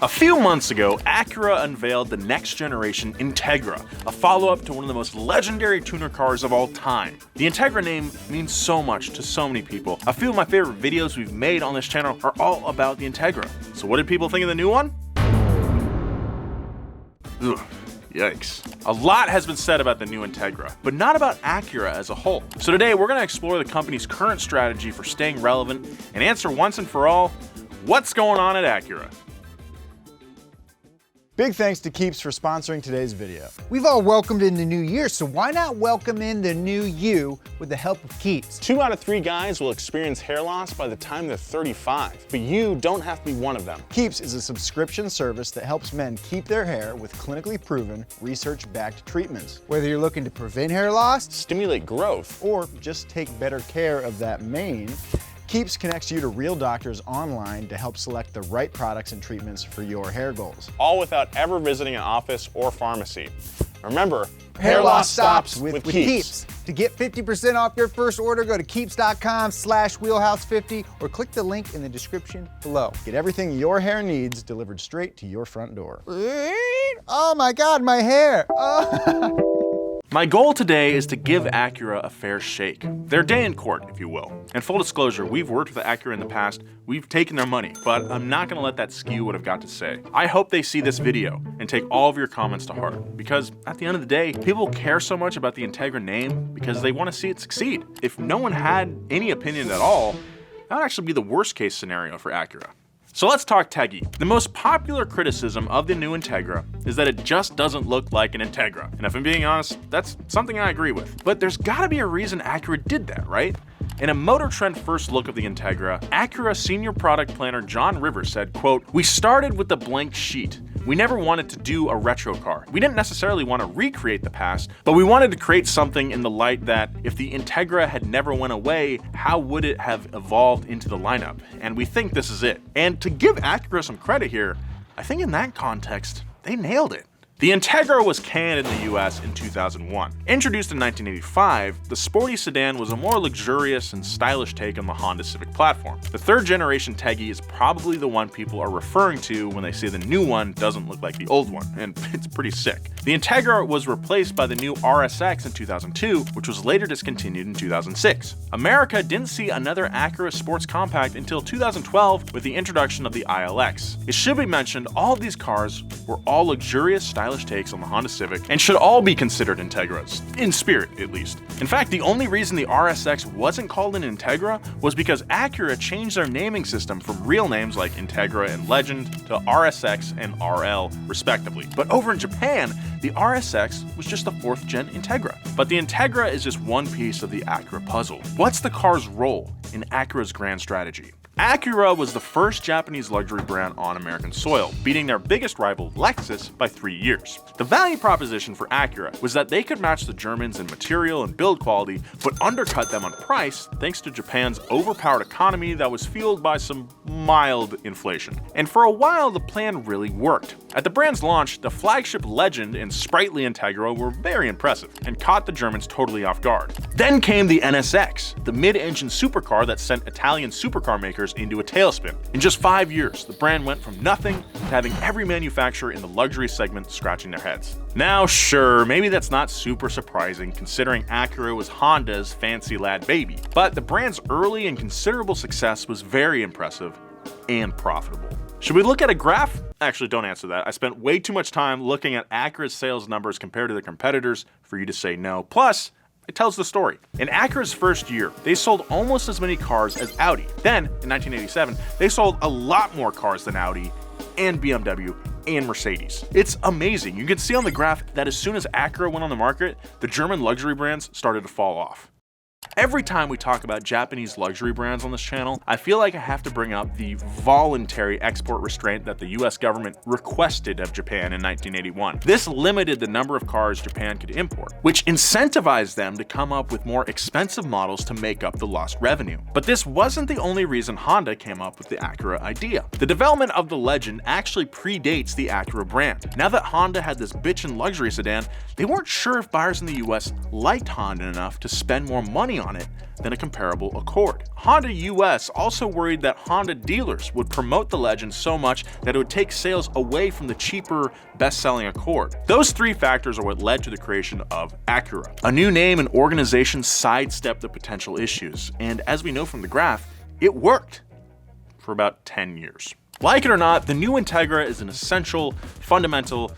A few months ago, Acura unveiled the next generation Integra, a follow-up to one of the most legendary tuner cars of all time. The Integra name means so much to so many people. A few of my favorite videos we've made on this channel are all about the Integra. So what did people think of the new one? Ugh. Yikes. A lot has been said about the new Integra, but not about Acura as a whole. So today we're going to explore the company's current strategy for staying relevant and answer once and for all, what's going on at Acura? Big thanks to Keeps for sponsoring today's video. We've all welcomed in the new year, so why not welcome in the new you with the help of Keeps? 2 out of 3 guys will experience hair loss by the time they're 35, but you don't have to be one of them. Keeps is a subscription service that helps men keep their hair with clinically proven, research-backed treatments. Whether you're looking to prevent hair loss, Stimulate growth, Or just take better care of that mane, Keeps connects you to real doctors online to help select the right products and treatments for your hair goals. all without ever visiting an office or pharmacy. Remember, hair loss stops with Keeps. To get 50% off your first order, go to keeps.com/wheelhouse50 or click the link in the description below. Get everything your hair needs delivered straight to your front door. Oh my God, my hair. Oh. My goal today is to give Acura a fair shake. Their day in court, if you will. And full disclosure, we've worked with Acura in the past, we've taken their money, but I'm not gonna let that skew what I've got to say. I hope they see this video and take all of your comments to heart, because at the end of the day, people care so much about the Integra name because they wanna see it succeed. If no one had any opinion at all, that would actually be the worst case scenario for Acura. So let's talk Teggy. The most popular criticism of the new Integra is that it just doesn't look like an Integra. And if I'm being honest, that's something I agree with. But there's gotta be a reason Acura did that, right? In a Motor Trend first look of the Integra, Acura senior product planner John Rivers said, quote, "We started with a blank sheet. We never wanted to do a retro car. We didn't necessarily want to recreate the past, but we wanted to create something in the light that if the Integra had never went away, how would it have evolved into the lineup? And we think this is it." And to give Acura some credit here, I think in that context, they nailed it. The Integra was canned in the US in 2001. Introduced in 1985, the sporty sedan was a more luxurious and stylish take on the Honda Civic platform. The third generation Teggy is probably the one people are referring to when they say the new one doesn't look like the old one, and it's pretty sick. The Integra was replaced by the new RSX in 2002, which was later discontinued in 2006. America didn't see another Acura sports compact until 2012 with the introduction of the ILX. It should be mentioned, all of these cars were all luxurious, stylish takes on the Honda Civic and should all be considered Integras, in spirit at least. In fact, the only reason the RSX wasn't called an Integra was because Acura changed their naming system from real names like Integra and Legend to RSX and RL respectively. But over in Japan, the RSX was just the 4th gen Integra. But the Integra is just one piece of the Acura puzzle. What's the car's role in Acura's grand strategy? Acura was the first Japanese luxury brand on American soil, beating their biggest rival Lexus by 3 years. The value proposition for Acura was that they could match the Germans in material and build quality, but undercut them on price thanks to Japan's overpowered economy that was fueled by some mild inflation. And for a while, the plan really worked. At the brand's launch, the flagship Legend and sprightly Integra were very impressive and caught the Germans totally off guard. Then came the NSX, the mid-engine supercar that sent Italian supercar makers into a tailspin. In just 5 years, the brand went from nothing to having every manufacturer in the luxury segment scratching their heads. Now, sure, maybe that's not super surprising considering Acura was Honda's fancy lad baby, but the brand's early and considerable success was very impressive and profitable. Should we look at a graph? Actually, don't answer that. I spent way too much time looking at Acura's sales numbers compared to their competitors for you to say no. Plus, it tells the story. In Acura's first year, they sold almost as many cars as Audi. Then, in 1987, they sold a lot more cars than Audi and BMW and Mercedes. It's amazing. You can see on the graph that as soon as Acura went on the market, the German luxury brands started to fall off. Every time we talk about Japanese luxury brands on this channel, I feel like I have to bring up the voluntary export restraint that the US government requested of Japan in 1981. This limited the number of cars Japan could import, which incentivized them to come up with more expensive models to make up the lost revenue. But this wasn't the only reason Honda came up with the Acura idea. The development of the Legend actually predates the Acura brand. Now that Honda had this bitchin' luxury sedan, they weren't sure if buyers in the US liked Honda enough to spend more money money on it than a comparable Accord. Honda US also worried that Honda dealers would promote the Legend so much that it would take sales away from the cheaper, best-selling Accord. Those three factors are what led to the creation of Acura. A new name and organization sidestepped the potential issues, and as we know from the graph, it worked for about 10 years. Like it or not, the new Integra is an essential, fundamental,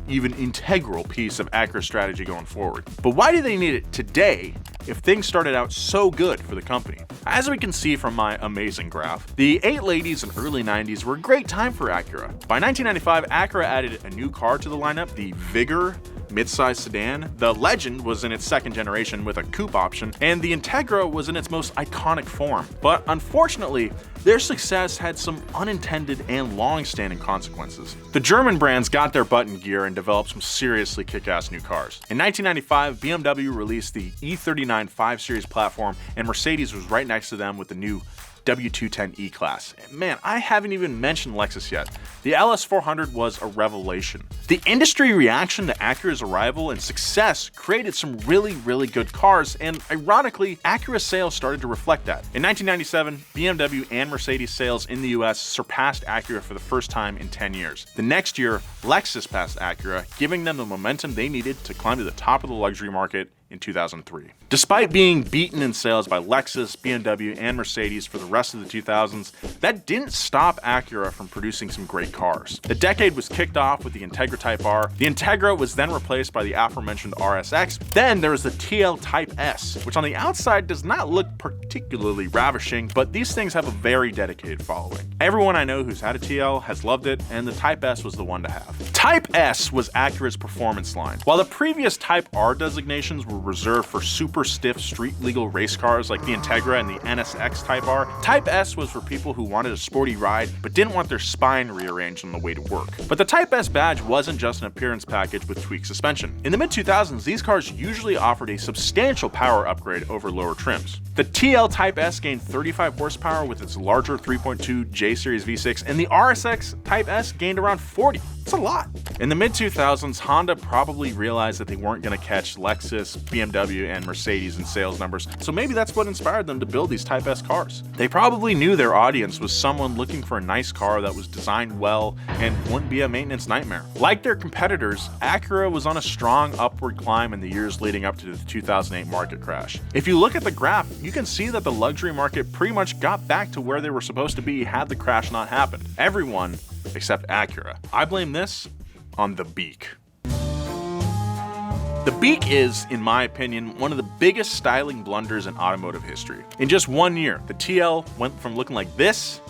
even integral piece of Acura's strategy going forward. But why do they need it today if things started out so good for the company? As we can see from my amazing graph, the 80s and early 90s were a great time for Acura. By 1995, Acura added a new car to the lineup, the Vigor midsize sedan. The Legend was in its second generation with a coupe option, and the Integra was in its most iconic form. But unfortunately, their success had some unintended and long-standing consequences. The German brands got their butt in gear and developed some seriously kick-ass new cars. In 1995, BMW released the E39 5 Series platform, and Mercedes was right next to them with the new W210 E-Class. Man, I haven't even mentioned Lexus yet. The LS400 was a revelation. The industry reaction to Acura's arrival and success created some really good cars, and ironically, Acura sales started to reflect that. In 1997, BMW and Mercedes sales in the US surpassed Acura for the first time in 10 years. The next year, Lexus passed Acura, giving them the momentum they needed to climb to the top of the luxury market in 2003. Despite being beaten in sales by Lexus, BMW, and Mercedes for the rest of the 2000s, that didn't stop Acura from producing some great cars. The decade was kicked off with the Integra Type R. The Integra was then replaced by the aforementioned RSX. Then there was the TL Type S, which on the outside does not look particularly ravishing, but these things have a very dedicated following. Everyone I know who's had a TL has loved it, and the Type S was the one to have. Type S was Acura's performance line. While the previous Type R designations were reserved for super stiff street legal race cars like the Integra and the NSX Type R, Type S was for people who wanted a sporty ride but didn't want their spine rearranged on the way to work. But the Type S badge wasn't just an appearance package with tweaked suspension. In the mid-2000s, these cars usually offered a substantial power upgrade over lower trims. The TL Type S gained 35 horsepower with its larger 3.2 J-Series V6, and the RSX Type S gained around 40. It's a lot. In the mid-2000s, Honda probably realized that they weren't going to catch Lexus, BMW, and Mercedes in sales numbers, so maybe that's what inspired them to build these Type S cars. They probably knew their audience was someone looking for a nice car that was designed well and wouldn't be a maintenance nightmare. Like their competitors, Acura was on a strong upward climb in the years leading up to the 2008 market crash. If you look at the graph, you can see that the luxury market pretty much got back to where they were supposed to be had the crash not happened. Everyone except Acura. I blame this on the beak. The beak is, in my opinion, one of the biggest styling blunders in automotive history. In just 1 year, the TL went from looking like this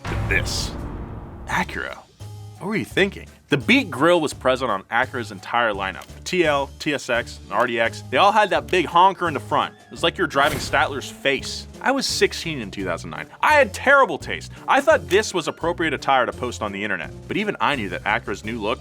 to this. Acura, what were you thinking? The beak grille was present on Acura's entire lineup. The TL, TSX, and RDX, they all had that big honker in the front. It was like you were driving Statler's face. I was 16 in 2009. I had terrible taste. I thought this was appropriate attire to post on the internet. But even I knew that Acura's new look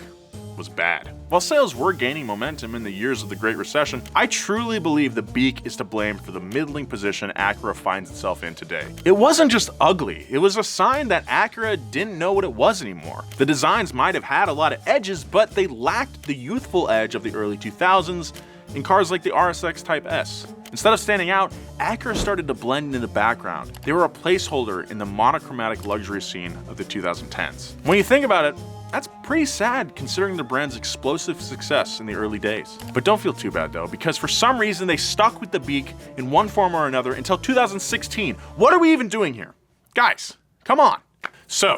was bad. While sales were gaining momentum in the years of the Great Recession, I truly believe the beak is to blame for the middling position Acura finds itself in today. It wasn't just ugly, it was a sign that Acura didn't know what it was anymore. The designs might have had a lot of edges, but they lacked the youthful edge of the early 2000s in cars like the RSX Type S. Instead of standing out, Acura started to blend in the background. They were a placeholder in the monochromatic luxury scene of the 2010s. When you think about it, that's pretty sad considering the brand's explosive success in the early days. But don't feel too bad though, because for some reason they stuck with the beak in one form or another until 2016. What are we even doing here? Guys, come on. So,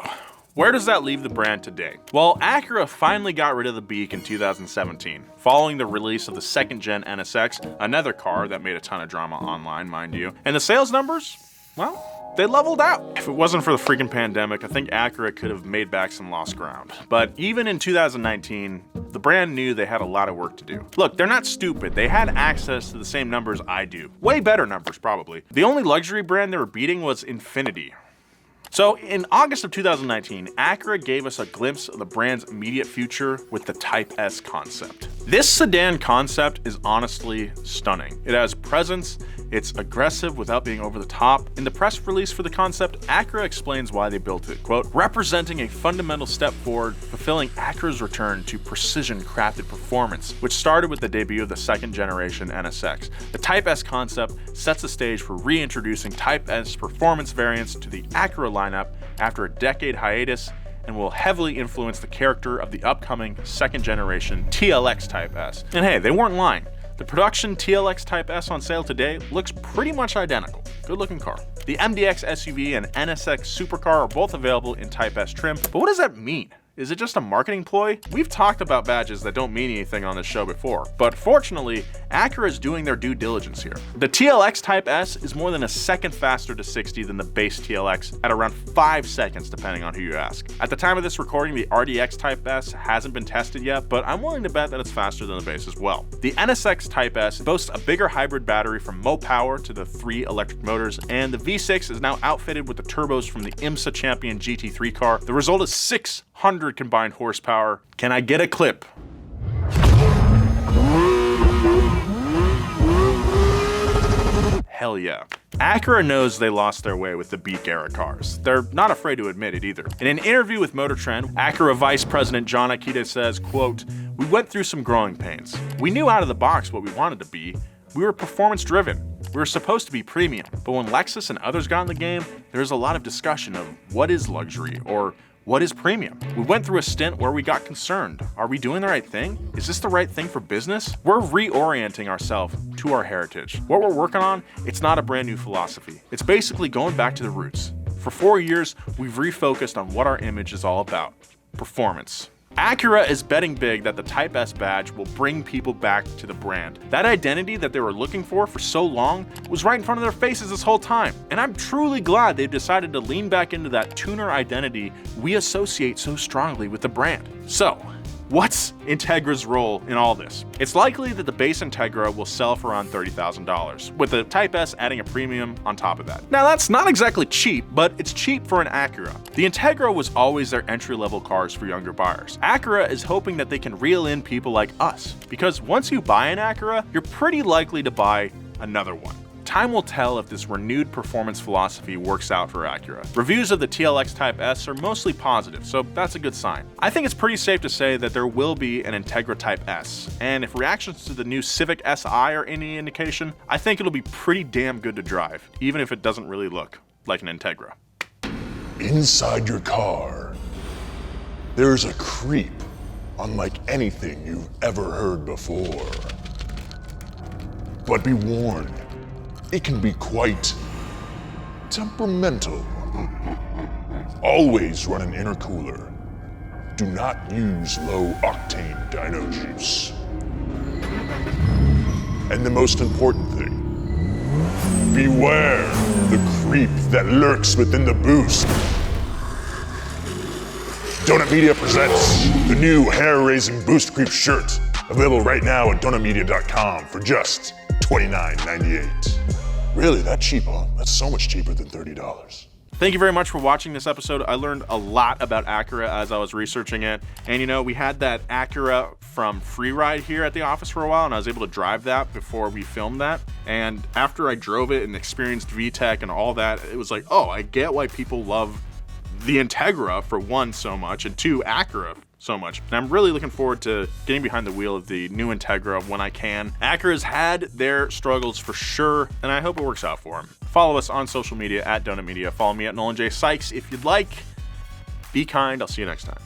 where does that leave the brand today? Well, Acura finally got rid of the beak in 2017, following the release of the second-gen NSX, another car that made a ton of drama online, mind you. And the sales numbers? Well, they leveled out. If it wasn't for the freaking pandemic, I think Acura could have made back some lost ground. But even in 2019, the brand knew they had a lot of work to do. Look, they're not stupid. They had access to the same numbers I do. Way better numbers, probably. The only luxury brand they were beating was Infiniti. So in August of 2019, Acura gave us a glimpse of the brand's immediate future with the Type S concept. This sedan concept is honestly stunning. It has presence, it's aggressive without being over the top. In the press release for the concept, Acura explains why they built it, quote, representing a fundamental step forward, fulfilling Acura's return to precision crafted performance, which started with the debut of the second generation NSX. The Type S concept sets the stage for reintroducing Type S performance variants to the Acura lineup after a decade hiatus, and will heavily influence the character of the upcoming second generation TLX Type S. And hey, they weren't lying. The production TLX Type S on sale today looks pretty much identical. Good looking car. The MDX SUV and NSX supercar are both available in Type S trim, but what does that mean? Is it just a marketing ploy? We've talked about badges that don't mean anything on this show before, but fortunately, Acura is doing their due diligence here. The TLX Type S is more than a second faster to 60 than the base TLX at around 5 seconds depending on who you ask. At the time of this recording, the RDX Type S hasn't been tested yet, but I'm willing to bet that it's faster than the base as well. The NSX Type S boasts a bigger hybrid battery from Mopower to the 3 electric motors, and the V6 is now outfitted with the turbos from the IMSA Champion GT3 car. The result is 600 combined horsepower. Can I get a clip? Hell yeah. Acura knows they lost their way with the Beak era cars. They're not afraid to admit it either. In an interview with Motor Trend, Acura Vice President John Akita says, quote, we went through some growing pains. We knew out of the box what we wanted to be. We were performance driven. We were supposed to be premium. But when Lexus and others got in the game, there's a lot of discussion of what is luxury or what is premium? We went through a stint where we got concerned. Are we doing the right thing? Is this the right thing for business? We're reorienting ourselves to our heritage. What we're working on, it's not a brand new philosophy. It's basically going back to the roots. For 4 years, we've refocused on what our image is all about: performance. Acura is betting big that the Type S badge will bring people back to the brand. That identity that they were looking for so long was right in front of their faces this whole time. And I'm truly glad they've decided to lean back into that tuner identity we associate so strongly with the brand. So, what's Integra's role in all this? It's likely that the base Integra will sell for around $30,000, with the Type S adding a premium on top of that. Now that's not exactly cheap, but it's cheap for an Acura. The Integra was always their entry-level cars for younger buyers. Acura is hoping that they can reel in people like us, because once you buy an Acura, you're pretty likely to buy another one. Time will tell if this renewed performance philosophy works out for Acura. Reviews of the TLX Type S are mostly positive, so that's a good sign. I think it's pretty safe to say that there will be an Integra Type S, and if reactions to the new Civic Si are any indication, I think it'll be pretty damn good to drive, even if it doesn't really look like an Integra. Inside your car, there's a creep unlike anything you've ever heard before. But be warned, it can be quite temperamental. Always run an intercooler. Do not use low-octane dyno juice. And the most important thing, beware the creep that lurks within the boost. Donut Media presents the new hair-raising Boost Creep shirt, available right now at donutmedia.com for just $29.98. Really, that cheap, huh? That's so much cheaper than $30. Thank you very much for watching this episode. I learned a lot about Acura as I was researching it. And you know, we had that Acura from Freeride here at the office for a while, and I was able to drive that before we filmed that. And after I drove it and experienced VTEC and all that, it was like, oh, I get why people love the Integra for one so much, and two, Acura so much. And I'm really looking forward to getting behind the wheel of the new Integra when I can. Acura's had their struggles for sure, and I hope it works out for them. Follow us on social media at Donut Media. Follow me at Nolan J. Sykes if you'd like. Be kind. I'll see you next time.